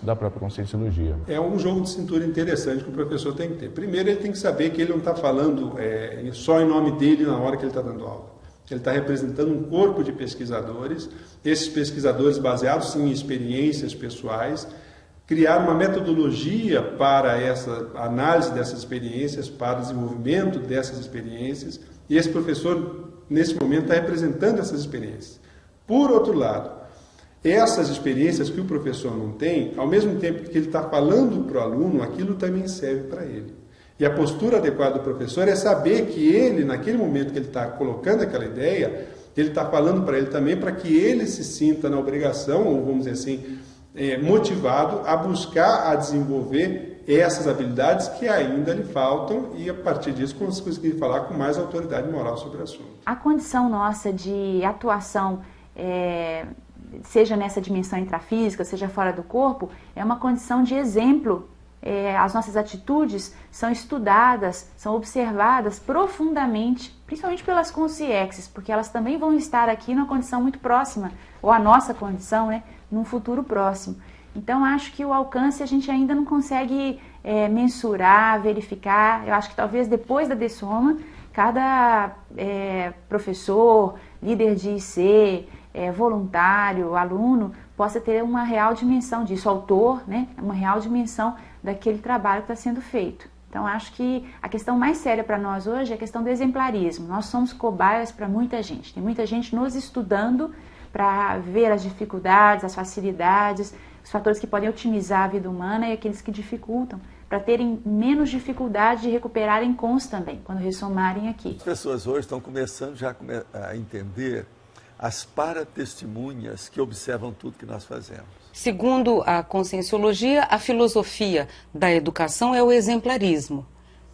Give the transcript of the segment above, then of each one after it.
da própria Conscienciologia. É um jogo de cintura interessante que o professor tem que ter. Primeiro, ele tem que saber que ele não está falando só em nome dele na hora que ele está dando aula. Que ele está representando um corpo de pesquisadores, esses pesquisadores baseados em experiências pessoais, criar uma metodologia para essa análise dessas experiências, para o desenvolvimento dessas experiências, e esse professor, nesse momento, está representando essas experiências. Por outro lado, essas experiências que o professor não tem, ao mesmo tempo que ele está falando para o aluno, aquilo também serve para ele. E a postura adequada do professor é saber que ele, naquele momento que ele está colocando aquela ideia, ele está falando para ele também para que ele se sinta na obrigação, ou vamos dizer assim, motivado a buscar, a desenvolver essas habilidades que ainda lhe faltam e, a partir disso, conseguir falar com mais autoridade moral sobre o assunto. A condição nossa de atuação, seja nessa dimensão intrafísica, seja fora do corpo, é uma condição de exemplo. As nossas atitudes são estudadas, são observadas profundamente, principalmente pelas consciências, porque elas também vão estar aqui numa condição muito próxima, ou a nossa condição, né, num futuro próximo. Então, acho que o alcance a gente ainda não consegue mensurar, verificar. Eu acho que talvez depois da Dessoma, cada professor, líder de IC, voluntário, aluno, possa ter uma real dimensão disso, autor, né, uma real dimensão daquele trabalho que está sendo feito. Então, acho que a questão mais séria para nós hoje é a questão do exemplarismo. Nós somos cobaias para muita gente. Tem muita gente nos estudando para ver as dificuldades, as facilidades, os fatores que podem otimizar a vida humana e aqueles que dificultam, para terem menos dificuldade de recuperarem cons também, quando ressomarem aqui. As pessoas hoje estão começando já a entender as paratestemunhas que observam tudo que nós fazemos. Segundo a Conscienciologia, a filosofia da educação é o exemplarismo.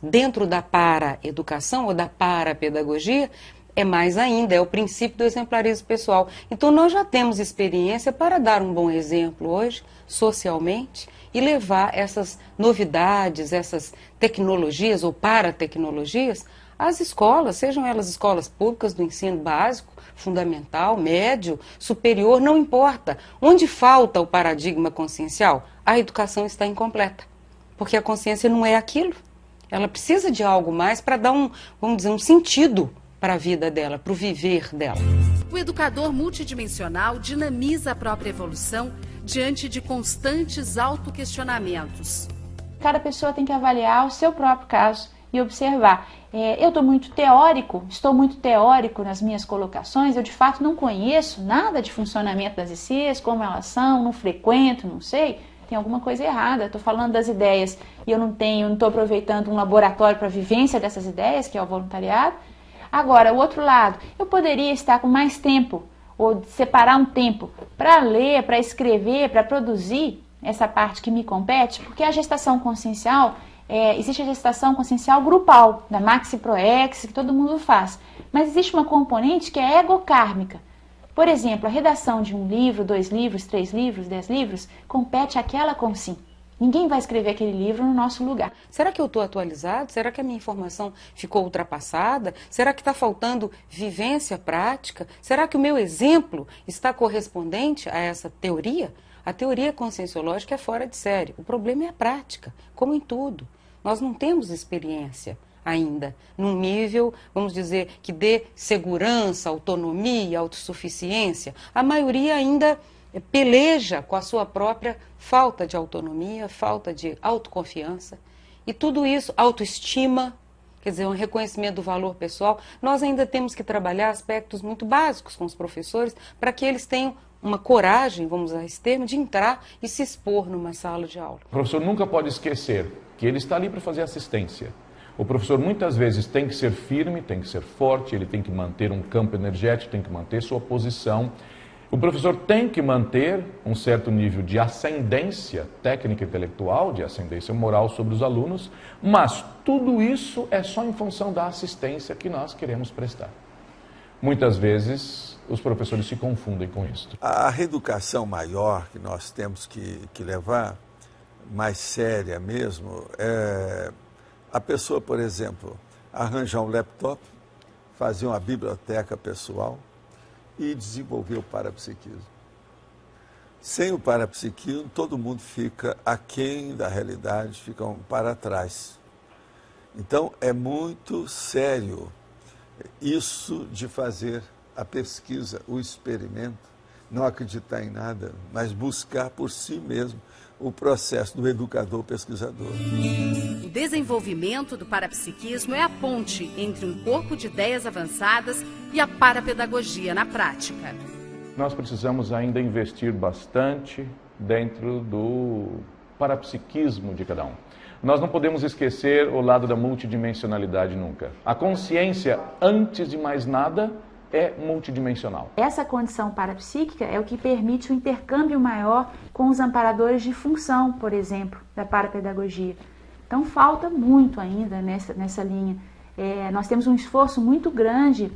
Dentro da para-educação ou da para-pedagogia, é mais ainda, é o princípio do exemplarismo pessoal. Então nós já temos experiência para dar um bom exemplo hoje, socialmente, e levar essas novidades, essas tecnologias ou para-tecnologias às escolas, sejam elas escolas públicas do ensino básico, fundamental, médio, superior, não importa. Onde falta o paradigma consciencial, a educação está incompleta, porque a consciência não é aquilo. Ela precisa de algo mais para dar vamos dizer, um sentido para a vida dela, para o viver dela. O educador multidimensional dinamiza a própria evolução diante de constantes autoquestionamentos. Cada pessoa tem que avaliar o seu próprio caso e observar. Eu estou muito teórico nas minhas colocações, eu de fato não conheço nada de funcionamento das ICs, como elas são, não frequento, não sei, tem alguma coisa errada. Estou falando das ideias e eu não estou aproveitando um laboratório para a vivência dessas ideias, que é o voluntariado. Agora, o outro lado, eu poderia estar com mais tempo, ou separar um tempo para ler, para escrever, para produzir essa parte que me compete, porque a gestação consciencial, existe a gestação consciencial grupal, da Maxi Proex, que todo mundo faz, mas existe uma componente que é egokármica. Por exemplo, a redação de um livro, 2 livros, 3 livros, 10 livros, compete àquela consim. Ninguém vai escrever aquele livro no nosso lugar. Será que eu estou atualizado? Será que a minha informação ficou ultrapassada? Será que está faltando vivência prática? Será que o meu exemplo está correspondente a essa teoria? A teoria conscienciológica é fora de série. O problema é a prática, como em tudo. Nós não temos experiência ainda num nível, vamos dizer, que dê segurança, autonomia, autossuficiência. A maioria ainda peleja com a sua própria falta de autonomia, falta de autoconfiança. E tudo isso, autoestima, quer dizer, um reconhecimento do valor pessoal. Nós ainda temos que trabalhar aspectos muito básicos com os professores para que eles tenham uma coragem, vamos usar esse termo, de entrar e se expor numa sala de aula. O professor nunca pode esquecer que ele está ali para fazer assistência. O professor muitas vezes tem que ser firme, tem que ser forte, ele tem que manter um campo energético, tem que manter sua posição. O professor tem que manter um certo nível de ascendência técnica e intelectual, de ascendência moral sobre os alunos, mas tudo isso é só em função da assistência que nós queremos prestar. Muitas vezes os professores se confundem com isso. A reeducação maior que nós temos que levar, mais séria mesmo, é a pessoa, por exemplo, arranjar um laptop, fazer uma biblioteca pessoal e desenvolver o parapsiquismo. Sem o parapsiquismo, todo mundo fica aquém da realidade, fica para trás. Então, é muito sério isso de fazer a pesquisa, o experimento, não acreditar em nada, mas buscar por si mesmo o processo do educador-pesquisador. O desenvolvimento do parapsiquismo é a ponte entre um corpo de ideias avançadas e a parapedagogia na prática. Nós precisamos ainda investir bastante dentro do parapsiquismo de cada um. Nós não podemos esquecer o lado da multidimensionalidade nunca. A consciência, antes de mais nada, é multidimensional. Essa condição parapsíquica é o que permite o intercâmbio maior com os amparadores de função, por exemplo, da parapedagogia. Então falta muito ainda nessa linha. Nós temos um esforço muito grande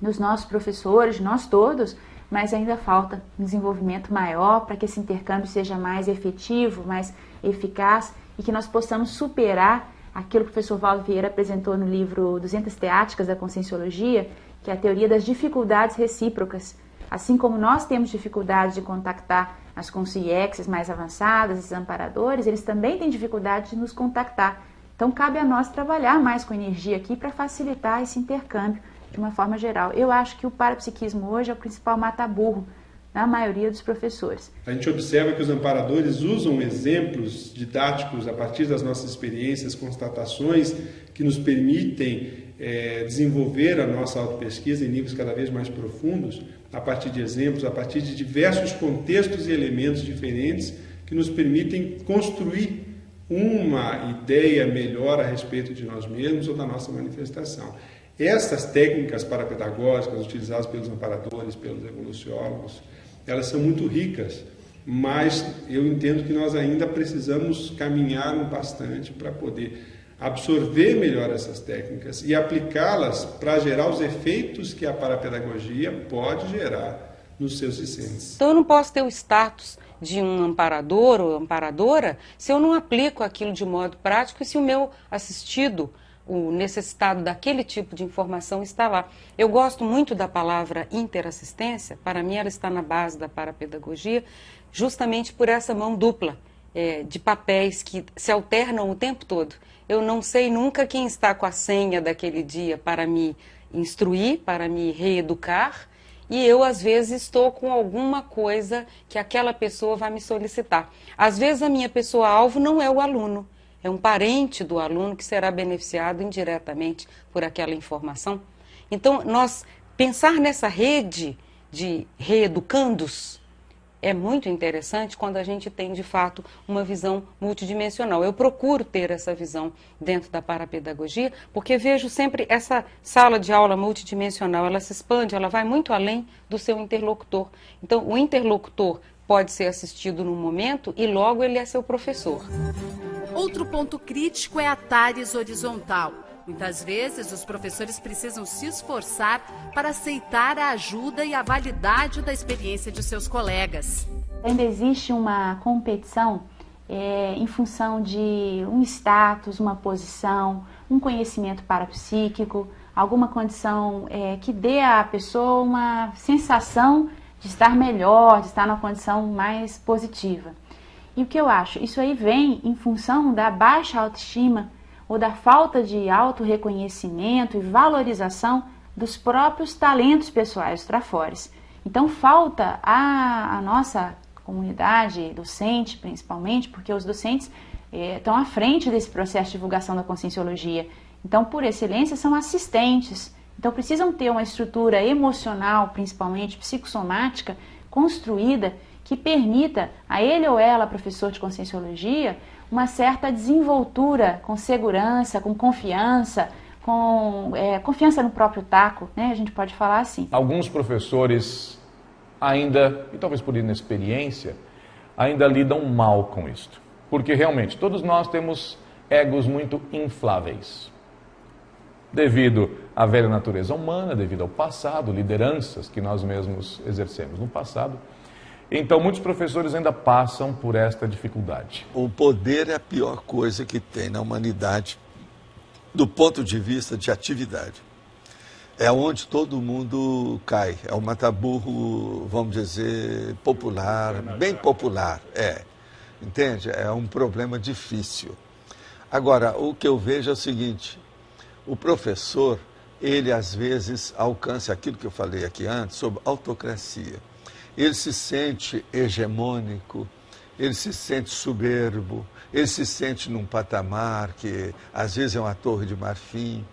nos nossos professores, nós todos, mas ainda falta um desenvolvimento maior para que esse intercâmbio seja mais efetivo, mais eficaz e que nós possamos superar aquilo que o professor Valdo Vieira apresentou no livro 200 Teáticas da Conscienciologia, que é a teoria das dificuldades recíprocas. Assim como nós temos dificuldade de contactar as consciências mais avançadas, esses amparadores, eles também têm dificuldade de nos contactar. Então cabe a nós trabalhar mais com energia aqui para facilitar esse intercâmbio de uma forma geral. Eu acho que o parapsiquismo hoje é o principal mata-burro na maioria dos professores. A gente observa que os amparadores usam exemplos didáticos a partir das nossas experiências, constatações que nos permitem desenvolver a nossa autopesquisa em níveis cada vez mais profundos, a partir de exemplos, a partir de diversos contextos e elementos diferentes que nos permitem construir uma ideia melhor a respeito de nós mesmos ou da nossa manifestação. Essas técnicas parapedagógicas utilizadas pelos amparadores, pelos evoluciólogos, elas são muito ricas, mas eu entendo que nós ainda precisamos caminhar bastante para poder absorver melhor essas técnicas e aplicá-las para gerar os efeitos que a parapedagogia pode gerar nos seus discentes. Então eu não posso ter o status de um amparador ou amparadora se eu não aplico aquilo de modo prático e se o meu assistido, o necessitado daquele tipo de informação está lá. Eu gosto muito da palavra interassistência, para mim ela está na base da parapedagogia, justamente por essa mão dupla de papéis que se alternam o tempo todo. Eu não sei nunca quem está com a senha daquele dia para me instruir, para me reeducar, e eu às vezes estou com alguma coisa que aquela pessoa vai me solicitar. Às vezes a minha pessoa-alvo não é o aluno, é um parente do aluno que será beneficiado indiretamente por aquela informação. Então, nós pensar nessa rede de reeducandos é muito interessante quando a gente tem, de fato, uma visão multidimensional. Eu procuro ter essa visão dentro da parapedagogia, porque vejo sempre essa sala de aula multidimensional, ela se expande, ela vai muito além do seu interlocutor. Então, o interlocutor pode ser assistido num momento e logo ele é seu professor. Outro ponto crítico é a TARES horizontal. Muitas vezes os professores precisam se esforçar para aceitar a ajuda e a validade da experiência de seus colegas. Ainda existe uma competição em função de um status, uma posição, um conhecimento parapsíquico, alguma condição que dê à pessoa uma sensação de estar melhor, de estar numa condição mais positiva. E o que eu acho? Isso aí vem em função da baixa autoestima ou da falta de autorreconhecimento e valorização dos próprios talentos pessoais, os trafores. Então falta a nossa comunidade docente, principalmente, porque os docentes estão à frente desse processo de divulgação da conscienciologia. Então, por excelência, são assistentes. Então, precisam ter uma estrutura emocional, principalmente psicossomática, construída, que permita a ele ou ela, professor de conscienciologia, uma certa desenvoltura com segurança, com confiança, com confiança no próprio taco, né? A gente pode falar assim. Alguns professores ainda, e talvez por inexperiência, ainda lidam mal com isto. Porque realmente todos nós temos egos muito infláveis. Devido à velha natureza humana, devido ao passado, lideranças que nós mesmos exercemos no passado. Então, muitos professores ainda passam por esta dificuldade. O poder é a pior coisa que tem na humanidade, do ponto de vista de atividade. é onde todo mundo cai. É um mata-burro, vamos dizer, popular, bem popular. Entende? É um problema difícil. Agora, o que eu vejo é o seguinte, o professor, ele às vezes alcança aquilo que eu falei aqui antes, sobre autocracia. Ele se sente hegemônico, ele se sente soberbo, ele se sente num patamar que às vezes é uma torre de marfim.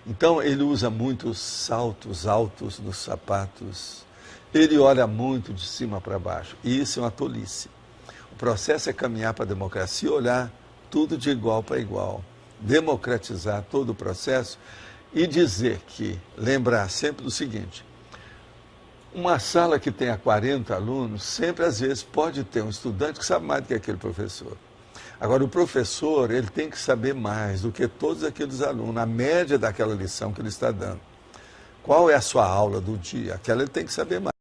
Então ele usa muitos saltos altos nos sapatos, ele olha muito de cima para baixo, e isso é uma tolice. O processo é caminhar para a democracia, olhar tudo de igual para igual, democratizar todo o processo e dizer que, lembrar sempre do seguinte, uma sala que tenha 40 alunos, sempre às vezes pode ter um estudante que sabe mais do que aquele professor. Agora, o professor, ele tem que saber mais do que todos aqueles alunos, a média daquela lição que ele está dando. Qual é a sua aula do dia? Aquela ele tem que saber mais.